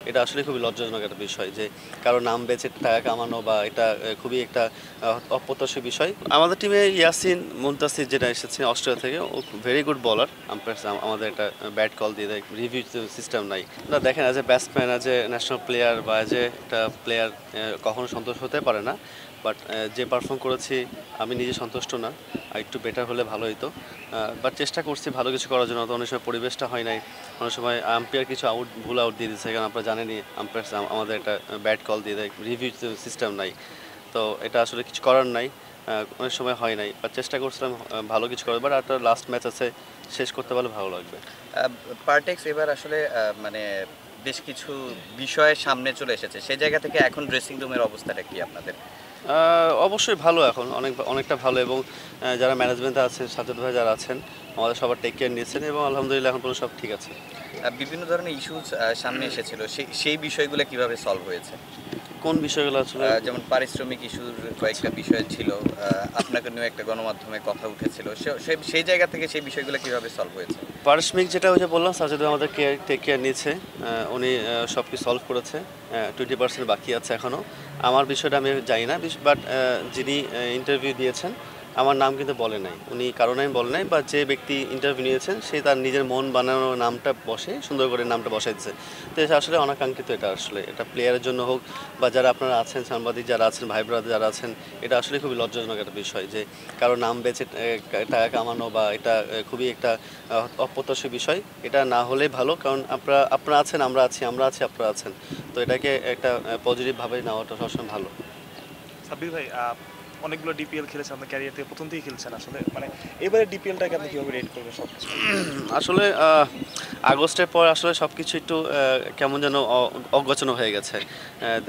এটা আসলে খুবই লজ্জাজনক একটা বিষয় যে কারো নাম বেঁচে টাকা কামানো বা এটা খুবই একটা অপ্রত্যাশিত বিষয়। আমাদের টিমে ইয়াসিন মুনতাসির যেটা এসেছে অস্ট্রেলিয়া থেকে, ও ভেরি গুড বলার। আম্পায়ার আমাদের একটা ব্যাট কল দিয়ে দেয়, রিভিউ সিস্টেম নাই না। দেখেন as a batsman, as a national player বা অ্যাজ এ একটা প্লেয়ার কখনো সন্তোষ হতে পারে না। বাট যে পারফর্ম করেছি আমি নিজে সন্তুষ্ট না, আর একটু বেটার হলে ভালো হতো। বাট চেষ্টা করছি ভালো কিছু করার জন্য। তো অনেক সময় পরিবেশটা হয় নাই, অনেক সময় আম্পায়ার কিছু ভুল আউট দিয়ে দিচ্ছে, কারণ আপনারা জানেনই আম্পায়ার আমাদের একটা ব্যাট কল দিয়ে দেয়, রিভিউ সিস্টেম নাই। তো এটা আসলে কিছু করার নাই, অনেক সময় হয় নাই। বাট চেষ্টা করছিলাম ভালো কিছু করার। বাট একটা লাস্ট ম্যাচ আছে, শেষ করতে পারলে ভালো লাগবে। পার্টেক্স এবার আসলে মানে বেশ কিছু বিষয়ের সামনে চলে এসেছে, সেই জায়গা থেকে এখন ড্রেসিং রুমের অবস্থাটা কি আপনাদের? অবশ্যই ভালো, এখন অনেকটা ভালো। এবং যারা ম্যানেজমেন্টে আছেন, সাজ্জাদ ভাই যারা আছেন, আমাদের সবার টেক কেয়ার নিয়েছেন এবং আলহামদুলিল্লাহ এখন পর্যন্ত সব ঠিক আছে। বিভিন্ন ধরনের ইস্যুস সামনে এসেছিল, সেই বিষয়গুলো কিভাবে সলভ হয়েছে? কোন বিষয়গুলো আসলে? যেমন পারিশ্রমিক ইস্যুর কয়েকটা বিষয় ছিল, আপনাকে নিয়ে একটা গণমাধ্যমে কথা উঠেছিল, সেই জায়গা থেকে সেই বিষয়গুলো কিভাবে সলভ হয়েছে? পারস্মিক যেটা ওই যে বললাম, সাজ্জাদ ভাই আমাদের টেক কেয়ার নিয়েছে, উনি সব কিছু সলভ করেছে। 20% বাকি আছে এখনও। আমার বিষয়টা আমি জানি না, বাট যিনি ইন্টারভিউ দিয়েছেন আমার নাম কিন্তু বলে নাই, উনি কারণে আমি বলে নাই। বা যে ব্যক্তি ইন্টারভিউ নিয়েছেন সে তার নিজের মন বানানো নামটা বসে সুন্দর করে নামটা বসাই দিচ্ছে। তো এটা আসলে অনাকাঙ্ক্ষিত। এটা আসলে এটা প্লেয়ারের জন্য হোক বা যারা আপনারা আছেন, সাংবাদিক যারা আছেন, ভাই ব্রাদার যারা আছেন, এটা আসলে খুবই লজ্জাজনক একটা বিষয় যে কারো নাম বেঁচে টাকা কামানো বা এটা খুবই একটা অপ্রত্যাশিত বিষয়। এটা না হলেই ভালো, কারণ আপনারা আছেন, আমরা আছি, আমরা আছি, আপনারা আছেন। তো এটাকে একটা পজিটিভভাবে নেওয়াটা সবসময় ভালো। সাব্বির ভাই, অনেকগুলো ডিপিএল খেলেছেন আপনার ক্যারিয়ার থেকে, প্রথম থেকেই খেলছেন আসলে, মানে এবারে ডিপিএলটাকে আপনি কীভাবে রেট করবেন সব কিছু? আসলে আগস্টের পর আসলে সব কিছু একটু কেমন যেন অগোছালো হয়ে গেছে।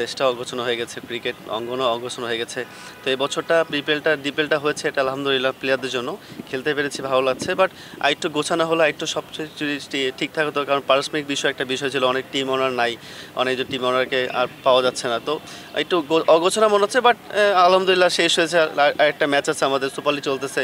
দেশটা অগোছালো হয়ে গেছে, ক্রিকেট অঙ্গনও অগোছালো হয়ে গেছে। তো এই বছরটা ডিপিএলটা হয়েছে, এটা আলহামদুলিল্লাহ প্লেয়ারদের জন্য খেলতে পেরেছি, ভালো লাগছে। বাট আর একটু গোছানো হলো, একটু সব যদি ঠিকঠাক হতো, কারণ পারস্পরিক একটা বিষয় ছিল, অনেক টিম ওনার নাই, অনেক যে টিম ওনারকে আর পাওয়া যাচ্ছে না। তো একটু অগোছালো মনে হচ্ছে। বাট আলহামদুলিল্লাহ শেষ হয়েছে, আর একটা ম্যাচ আছে আমাদের, সুপার লিগ চলতেছে।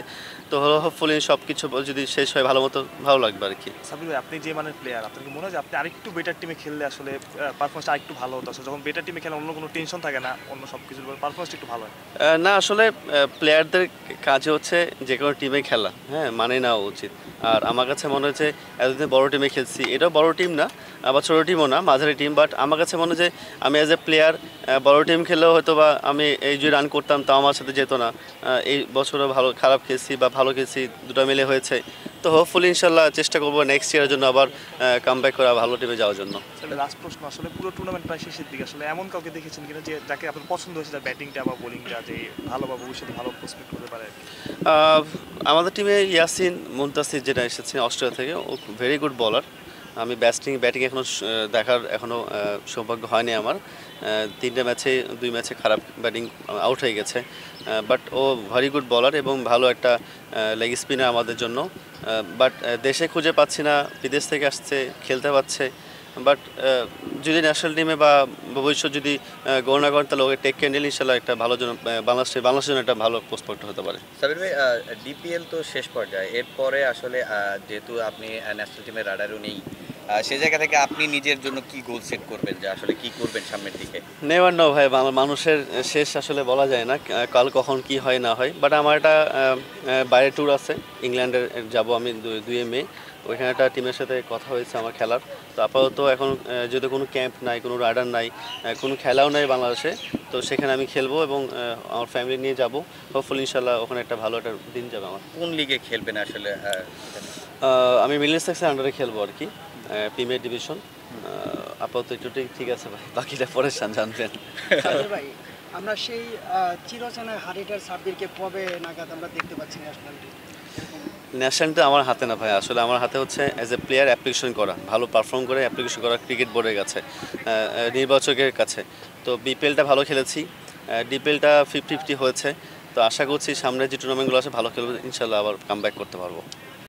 তো হোপফুলি সব কিছু যদি শেষ হয় ভালো মতো, ভালো লাগবে আর কি। সাব্বির ভাই, আপনি যে মানের প্লেয়ার, আপনার কি মনে হয় যে আপনি আরেকটু বেটার টিমে খেললে আসলে পারফরমেন্সটা আরেকটু ভালো হতো? আসলে যখন বেটার টিমে খেলে অন্য কোনো টেনশন থাকে না, অন্য সব কিছুর পারফরমেন্সটা একটু ভালো হয়। না আসলে প্লেয়ারদের কাজে হচ্ছে যে কোনো টিমে খেলা, হ্যাঁ, মানে নেওয়া উচিত। আর আমার কাছে মনে হচ্ছে এতদিন বড় টিমে খেলছি, এটাও বড় টিম না, আবার ছোটো টিমও না, মাঝারি টিম। বাট আমার কাছে মনে হয় যে আমি অ্যাজ এ প্লেয়ার বড় টিম খেলেও হয়তো বা আমি এই যে রান করতাম তাও আমার সাথে যেত না। এই বছরও ভালো খারাপ খেলছি বা ভালো খেলছি, দুটো মিলে হয়েছে। তো হোপফুলি ইনশাল্লাহ চেষ্টা করবো নেক্সট ইয়ারের জন্য আবার কামব্যাক করা, ভালো টিমে যাওয়ার জন্য। আসলে লাস্ট প্রশ্ন, আসলে পুরো টুর্নামেন্ট প্রায় শেষের দিকে, আসলে এমন কাউকে দেখেছেন কিনা যে যাকে আপনার পছন্দ হয়েছে, তার ব্যাটিংটা বা বোলিংটা, যে ভালো বা ভবিষ্যতে ভালো প্রসপেক্ট হতে পারে? আমাদের টিমে ইয়াসিন মুনতাসির যেটা এসেছে অস্ট্রেলিয়া থেকে, ও ভেরি গুড বলার। আমি ব্যাটিং দেখার এখনও সৌভাগ্য হয়নি আমার। 3টে ম্যাচে 2 ম্যাচে খারাপ ব্যাটিং আউট হয়ে গেছে। বাট ও ভেরি গুড বলার এবং ভালো একটা লেগ স্পিনার আমাদের জন্য। বাট দেশে খুঁজে পাচ্ছি না, বিদেশ থেকে আসছে, খেলতে পারছে। বাট যদি ন্যাশনাল টিমে বা ভবিষ্যৎ যদি গণনা করেন, তাহলে ওকে টেক কেয়ার নিলে ইনশাল্লাহ একটা ভালো জন্য বাংলাদেশের জন্য একটা ভালো প্রস্পেক্ট হতে পারে। সাবির ভাই, ডিপিএল তো শেষ পর্যায়ে, এরপরে আসলে যেহেতু আপনি ন্যাশনাল টিমের রাডারও নেই, সেই জায়গা থেকে আপনি নিজের জন্য কি গোল সেট করবেন, যে আসলে কি করবেন সামনের দিকে? নেভার নো ভাই, মানুষের শেষ আসলে বলা যায় না, কাল কখন কি হয় না হয়। বাট আমার একটা বাইরে ট্যুর আছে, ইংল্যান্ডে যাব আমি 2 মে। ওইখানে একটা টিমের সাথে কথা হয়েছে আমার খেলার। তো আপাতত এখন যদি কোনো ক্যাম্প নাই, কোনো রাইডার নাই, কোনো খেলাও নাই বাংলাদেশে, তো সেখানে আমি খেলবো এবং আমার ফ্যামিলি নিয়ে যাব। হোপফুলি ইনশাল্লাহ ওখানে একটা ভালো একটা দিন যাবে আমার। কোন লিগে খেলবেন আসলে? আমি মিডলসেক্সের আন্ডারে খেলবো আর কি, প্রিমিয়ার ডিভিশন। আপাতত একটু ঠিক আছে ভাই, বাকিটা পরে জানবেন। সাবির ভাই, আমরা সেই চিরচেনা হারিটার সাব্বিরকে কবে নাগাদ আমরা দেখতে পাচ্ছি ন্যাশনাল টিম? ন্যাশনালটা আমার হাতে না ভাই, আসলে আমার হাতে হচ্ছে অ্যাজ এ প্লেয়ার অ্যাপ্লিকেশন করা, ভালো পারফর্ম করে অ্যাপ্লিকেশন করা ক্রিকেট বোর্ডের কাছে, নির্বাচকের কাছে। তো বিপিএলটা ভালো খেলেছি, ডিপিএলটা 50-50 হয়েছে। তো আশা করছি সামনে যে টুর্নামেন্টগুলো আছে ভালো খেলবো, ইনশাল্লাহ আবার কামব্যাক করতে পারবো।